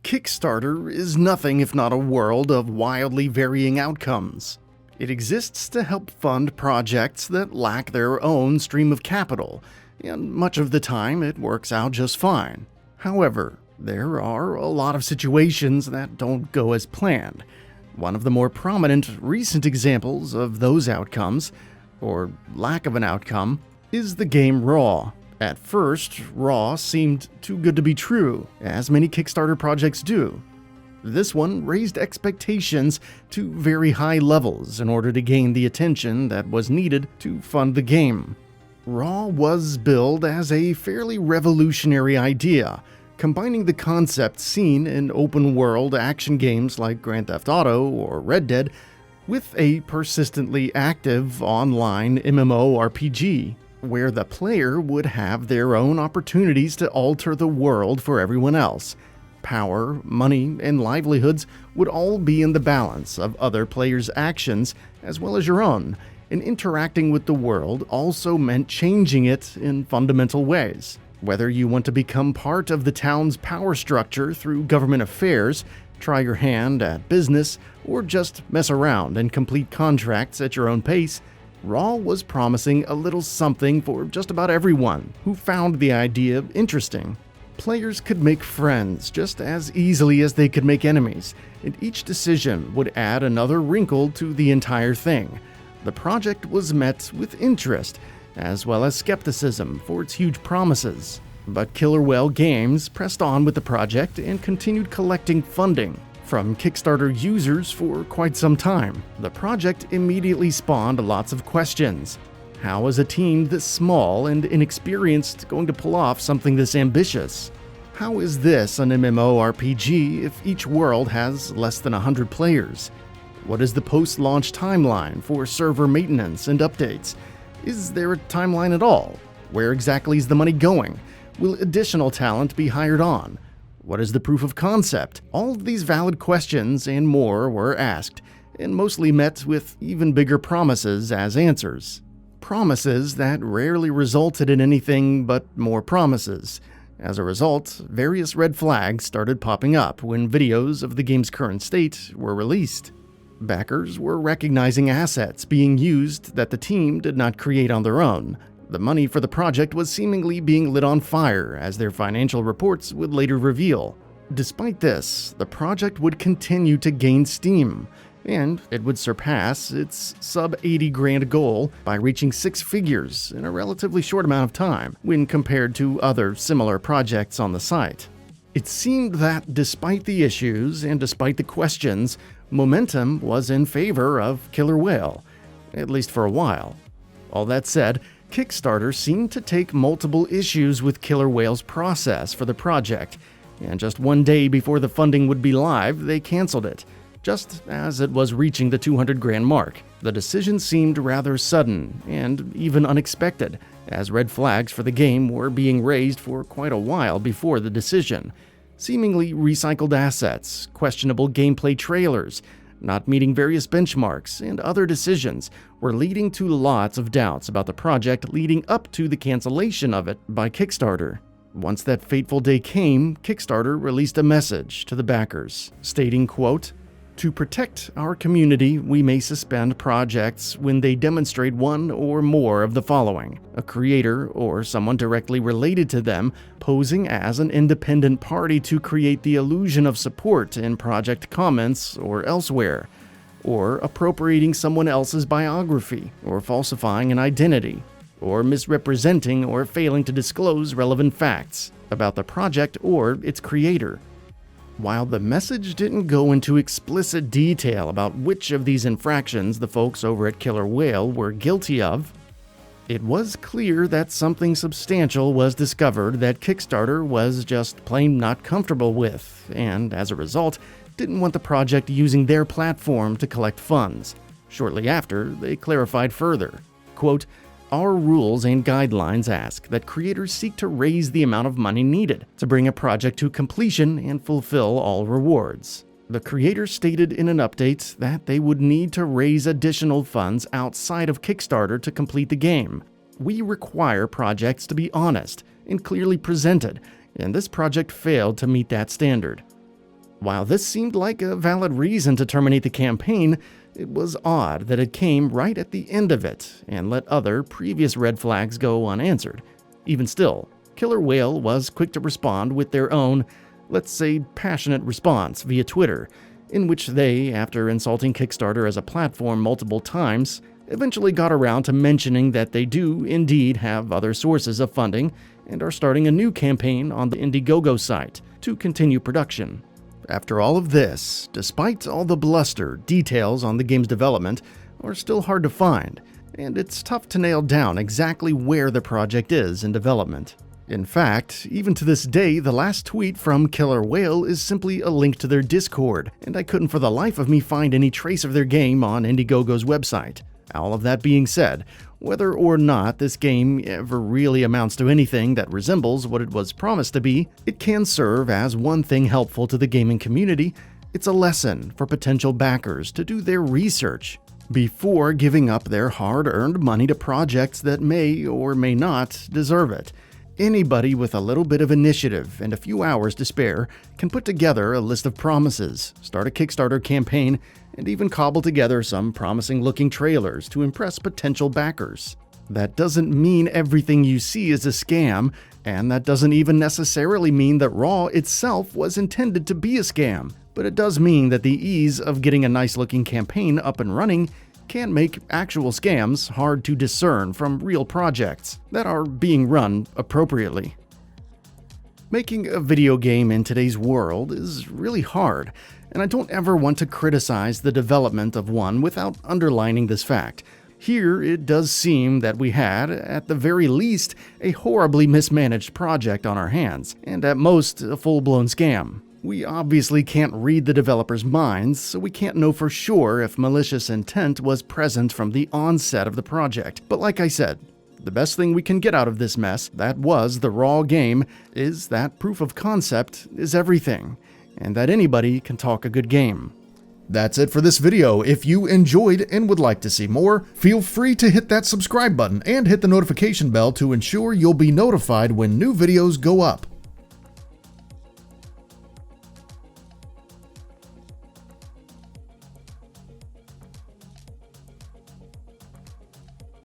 Kickstarter is nothing if not a world of wildly varying outcomes. It exists to help fund projects that lack their own stream of capital, and much of the time it works out just fine. However, there are a lot of situations that don't go as planned. One of the more prominent recent examples of those outcomes, or lack of an outcome, is the game Raw. At first, Raw seemed too good to be true, as many Kickstarter projects do. This one raised expectations to very high levels in order to gain the attention that was needed to fund the game. Raw was billed as a fairly revolutionary idea, combining the concepts seen in open-world action games like Grand Theft Auto or Red Dead with a persistently active online MMO RPG, where the player would have their own opportunities to alter the world for everyone else. Power, money, and livelihoods would all be in the balance of other players' actions as well as your own, and interacting with the world also meant changing it in fundamental ways. Whether you want to become part of the town's power structure through government affairs, try your hand at business, or just mess around and complete contracts at your own pace, Raw was promising a little something for just about everyone who found the idea interesting. Players could make friends just as easily as they could make enemies, and each decision would add another wrinkle to the entire thing. The project was met with interest, as well as skepticism for its huge promises. But Killer Whale Games pressed on with the project and continued collecting funding from Kickstarter users for quite some time. The project immediately spawned lots of questions. How is a team this small and inexperienced going to pull off something this ambitious? How is this an MMO RPG if each world has less than 100 players? What is the post-launch timeline for server maintenance and updates? Is there a timeline at all? Where exactly is the money going? Will additional talent be hired on? What is the proof of concept? All of these valid questions and more were asked, and mostly met with even bigger promises as answers. Promises that rarely resulted in anything but more promises. As a result, various red flags started popping up when videos of the game's current state were released. Backers were recognizing assets being used that the team did not create on their own. The money for the project was seemingly being lit on fire, as their financial reports would later reveal. Despite this, the project would continue to gain steam, and it would surpass its sub-80 grand goal by reaching 6 figures in a relatively short amount of time when compared to other similar projects on the site. It seemed that despite the issues and despite the questions, momentum was in favor of Killer Whale, at least for a while. All that said, Kickstarter seemed to take multiple issues with Killer Whale's process for the project, and just one day before the funding would be live, they canceled it, just as it was reaching the 200 grand mark. The decision seemed rather sudden and even unexpected, as red flags for the game were being raised for quite a while before the decision. Seemingly recycled assets, questionable gameplay trailers, not meeting various benchmarks, and other decisions were leading to lots of doubts about the project leading up to the cancellation of it by Kickstarter. Once that fateful day came, Kickstarter released a message to the backers, stating, quote, "To protect our community, we may suspend projects when they demonstrate one or more of the following: a creator or someone directly related to them posing as an independent party to create the illusion of support in project comments or elsewhere, or appropriating someone else's biography, or falsifying an identity, or misrepresenting or failing to disclose relevant facts about the project or its creator." While the message didn't go into explicit detail about which of these infractions the folks over at Killer Whale were guilty of, it was clear that something substantial was discovered that Kickstarter was just plain not comfortable with, and as a result, didn't want the project using their platform to collect funds. Shortly after, they clarified further, quote, "Our rules and guidelines ask that creators seek to raise the amount of money needed to bring a project to completion and fulfill all rewards." The creators stated in an update that they would need to raise additional funds outside of Kickstarter to complete the game. "We require projects to be honest and clearly presented, and this project failed to meet that standard." While this seemed like a valid reason to terminate the campaign, it was odd that it came right at the end of it and let other previous red flags go unanswered. Even still, Killer Whale was quick to respond with their own, let's say, passionate response via Twitter, in which they, after insulting Kickstarter as a platform multiple times, eventually got around to mentioning that they do indeed have other sources of funding and are starting a new campaign on the Indiegogo site to continue production. After all of this, despite all the bluster, details on the game's development are still hard to find, and it's tough to nail down exactly where the project is in development. In fact, even to this day, the last tweet from Killer Whale is simply a link to their Discord, and I couldn't for the life of me find any trace of their game on Indiegogo's website. All of that being said, whether or not this game ever really amounts to anything that resembles what it was promised to be, it can serve as one thing helpful to the gaming community. It's a lesson for potential backers to do their research before giving up their hard-earned money to projects that may or may not deserve it. Anybody with a little bit of initiative and a few hours to spare can put together a list of promises, start a Kickstarter campaign, and even cobble together some promising-looking trailers to impress potential backers. That doesn't mean everything you see is a scam, and that doesn't even necessarily mean that Raw itself was intended to be a scam, but it does mean that the ease of getting a nice-looking campaign up and running can make actual scams hard to discern from real projects that are being run appropriately. Making a video game in today's world is really hard, and I don't ever want to criticize the development of one without underlining this fact. Here, it does seem that we had, at the very least, a horribly mismanaged project on our hands, and at most, a full-blown scam. We obviously can't read the developers' minds, so we can't know for sure if malicious intent was present from the onset of the project. But like I said, the best thing we can get out of this mess, that was the Raw game, is that proof of concept is everything, and that anybody can talk a good game. That's it for this video. If you enjoyed and would like to see more, feel free to hit that subscribe button and hit the notification bell to ensure you'll be notified when new videos go up.